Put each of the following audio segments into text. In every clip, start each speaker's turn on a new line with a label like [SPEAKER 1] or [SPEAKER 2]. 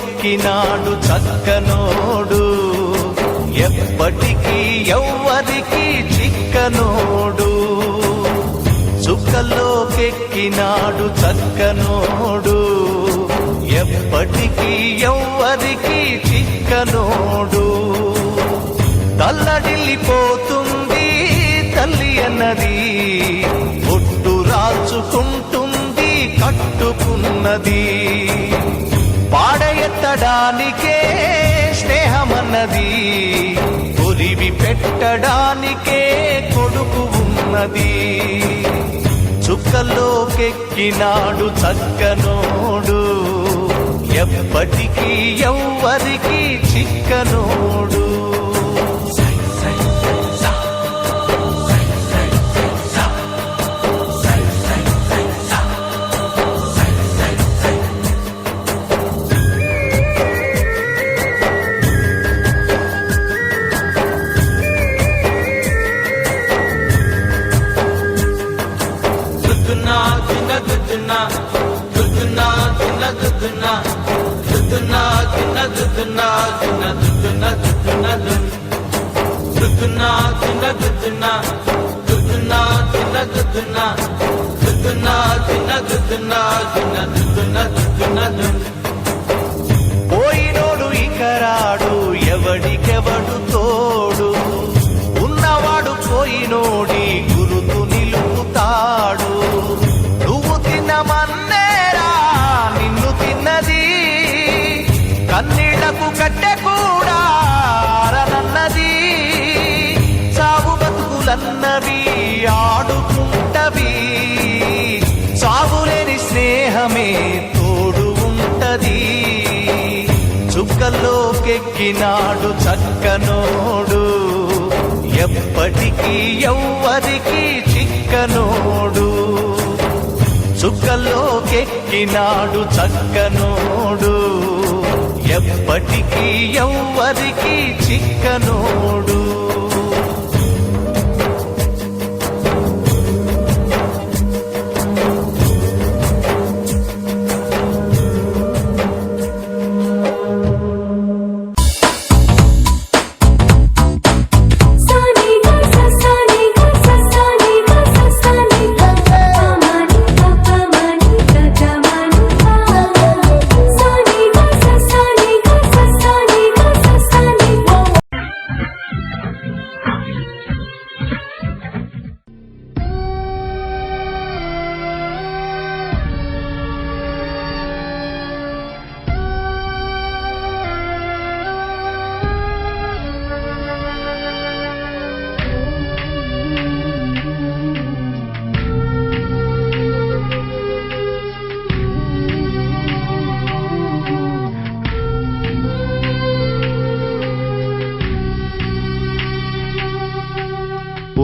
[SPEAKER 1] కెక్కినాడు చక్కనోడు, ఎప్పటికీ ఎవ్వరికి చిక్కనోడు. చుక్కల్లోకెక్కినాడు చక్కనోడు, ఎప్పటికీ ఎవ్వరికి చిక్కనోడు. తల్లడిల్లిపోతుంది తల్లి అన్నది, ఒట్టు రాచుకుంటుంది కట్టుకున్నది. పాడెత్తడానికే స్నేహమన్నది, కొరివి పెట్టడానికే కొడుకు ఉన్నది. చుక్కల్లోకెక్కినాడు చక్కనోడు, ఎప్పటికీ ఎవ్వరికి చిక్కనోడు. పోయినోడు ఇకరాడు, ఎవడికెవడు తోడు, ఉన్నవాడు పోయినోడి గురుతు నిలుపుతాడు. నువ్వు తిన్నమన్నేరా నిన్ను తిన్నది, కన్నీళ్లకు కట్టె కూడా అరనన్నది. సాగు బతుకులన్నవి ఆడుకుంటవి, సాగులేని స్నేహమే తోడు ఉంటది. చుక్కల్లోకెక్కినాడు చక్కనోడు, ఎప్పటికీ ఎవ్వరికి చిక్కనోడు. చుక్కల్లోకెక్కినాడు చక్కనోడు, ఎప్పటికీ ఎవ్వరికి చిక్కనోడు.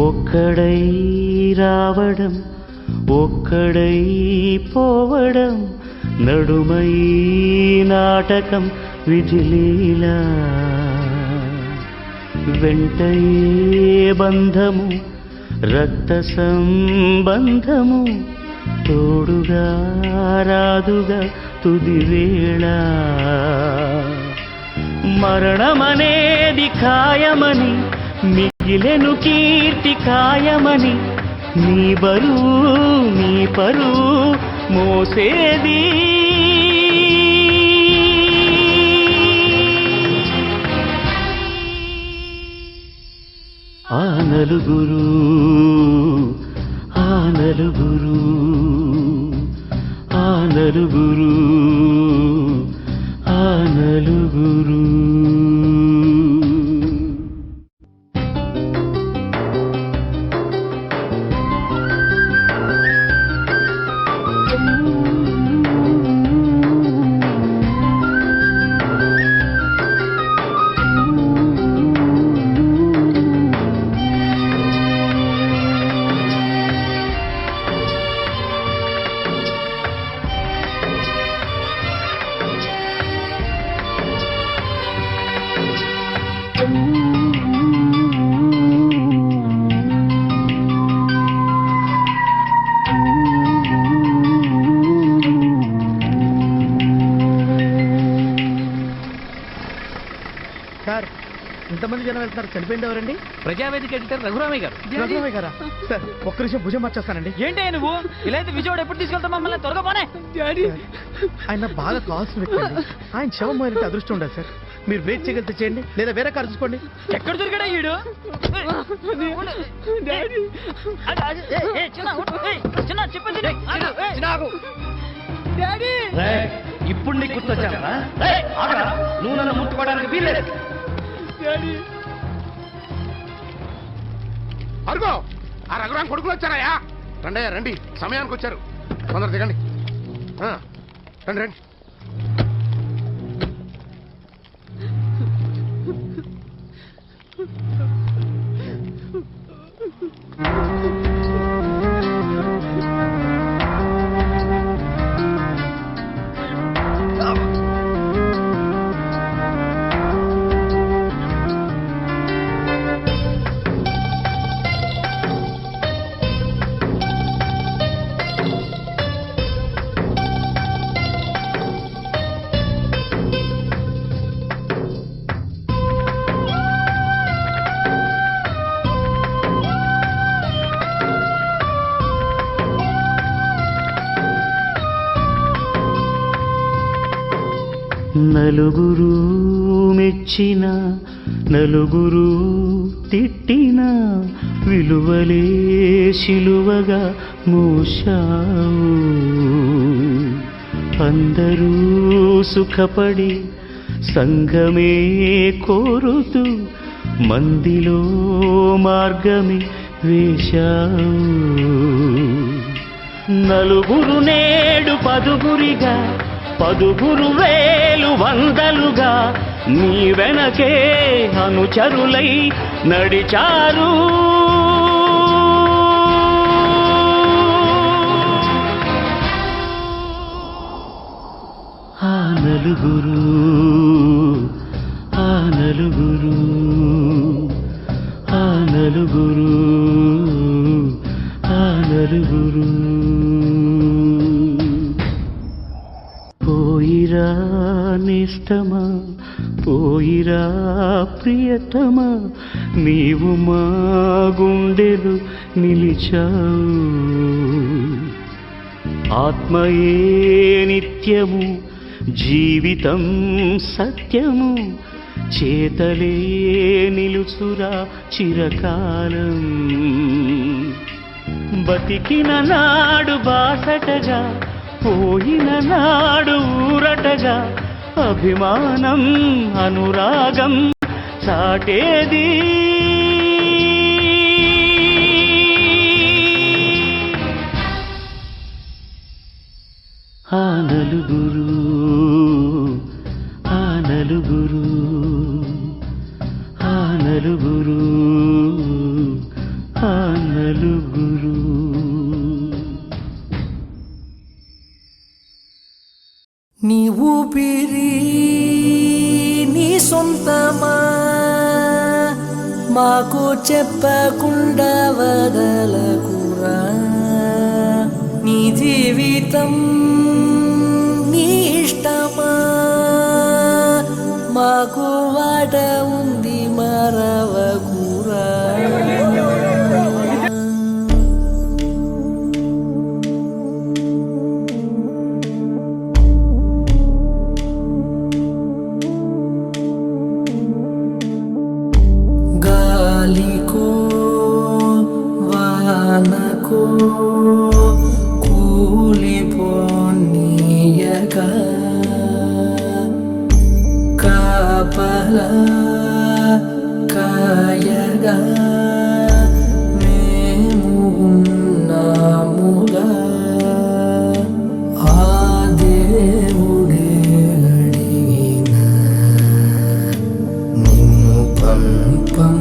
[SPEAKER 2] ఒక్కడై రావడం ఒక్కడై పోవడం, నడుమై నాటకం విధిలీలా. వెంటయే బంధము రక్త సంబంధము, తోడుగా రాదుగా తుదివేళ. మరణమనేది ఖాయమని, మిగిలెను కీర్తి ఖాయమని, నీ బరువు నీ పరువు మోసేది. ఆ నలుగురు ఆ నలుగురు ఆ నలుగురు ఆ నలుగురు.
[SPEAKER 3] విమానం వెళ్తున్నారు, చనిపోయింది ఎవరండి?
[SPEAKER 4] ప్రజావేదిక ఎడిటర్ రఘురామయ్య గారు.
[SPEAKER 3] రఘురామయ్య గారా? సార్ ఒక్క నిమిషం భుజం మార్చేస్తానండి.
[SPEAKER 4] ఏంటి నువ్వు ఇలా అయితే విజయవాడ ఎప్పుడు తీసుకెళ్తాం మమ్మల్ని? త్వరగా పోనే.
[SPEAKER 3] ఆయన బాగా కావాల్సిన వ్యక్తి అండి. ఆయన శవం మారితే అదృష్టం ఉండదు సార్. మీరు బ్రేక్ చేయగలిగితే చేయండి, లేదా వేరే కారు చూసుకోండి.
[SPEAKER 4] ఎక్కడ దొరికాడా ఈడు?
[SPEAKER 2] ఇప్పుడు నీకు గుర్తొచ్చావా? నువ్వు నన్ను ముట్టుకోవడానికి వీల్లేదు.
[SPEAKER 5] అరుగో ఆ రఘురాం కొడుకులు వచ్చారయ్యా. రండయ్యా రండి, సమయానికి వచ్చారు. తొందర దిగండి. రండి రండి.
[SPEAKER 2] నలుగురు మెచ్చిన నలుగురు తిట్టిన విలువలే శిలువగా మోశావు. అందరూ సుఖపడి సంఘమే కోరుతూ మందిలో మార్గమే వేశావు. నలుగురు నేడు పదుగురిగా, పదుగురు వేలు వందలుగా నీ వెనకే అనుచరులై నడిచారు. ఆ నలుగురు, ఆ నలుగురు, ఆ నలుగురు, ఆ నలుగురు. పోయిరా నిష్టమా, పోయిరా ప్రియతమా, నీవు మా గుండెలు నిలిచావు. ఆత్మయే నిత్యము, జీవితం సత్యము, చేతలే నిలుచురా చిరకాలం. బతికిన నాడు బాసటగా, పోయిన నాడు ఊరటగా, అభిమానం అనురాగం చాటేది. ఆ నలుగురు, ఆ నలుగురు, ఆ నలుగురు, ఆ నలుగురు.
[SPEAKER 6] నీ ఊపిరి నీ సొంతమా, మాకు చెప్పకుండా వదలకురా. నీ జీవితం నీ ఇష్టమా, మాకు వాట ఉంది మరవకురా. గాలికో వానకో కూలిపోనీయక కాపలా కాయగా మేము ఉన్నాముగా. ఆ దేవుడే అడిగిన నిన్ను పంపం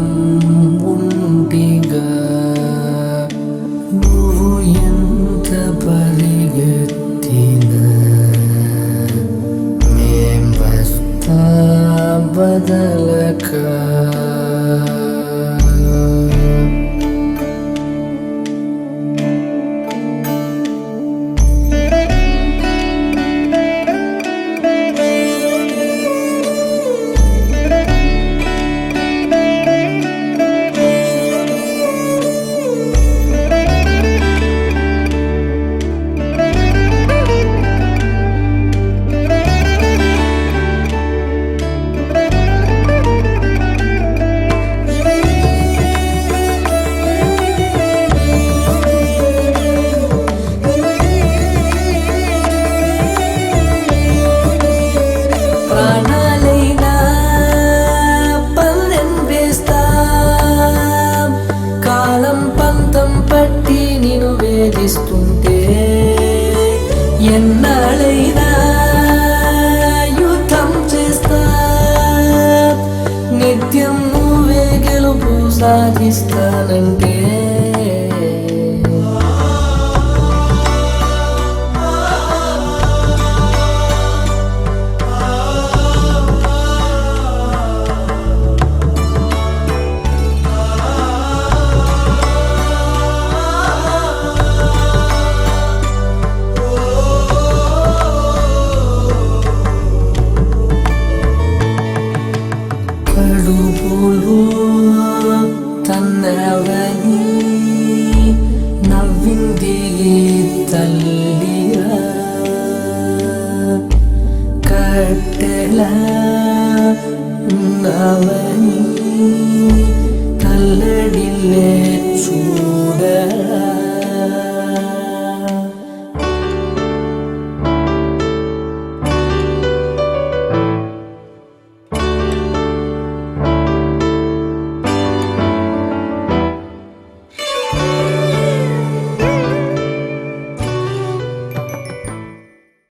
[SPEAKER 6] ఉంటిగా. నువ్వు ఎంత పరిగెత్తినా మేం వస్తా బదలక. వేధిస్తుంటే ఎన్నాళ్ళైనా యుద్ధం చేస్తా నిత్యం నువ్వే గెలుపు సాధిస్తానంటే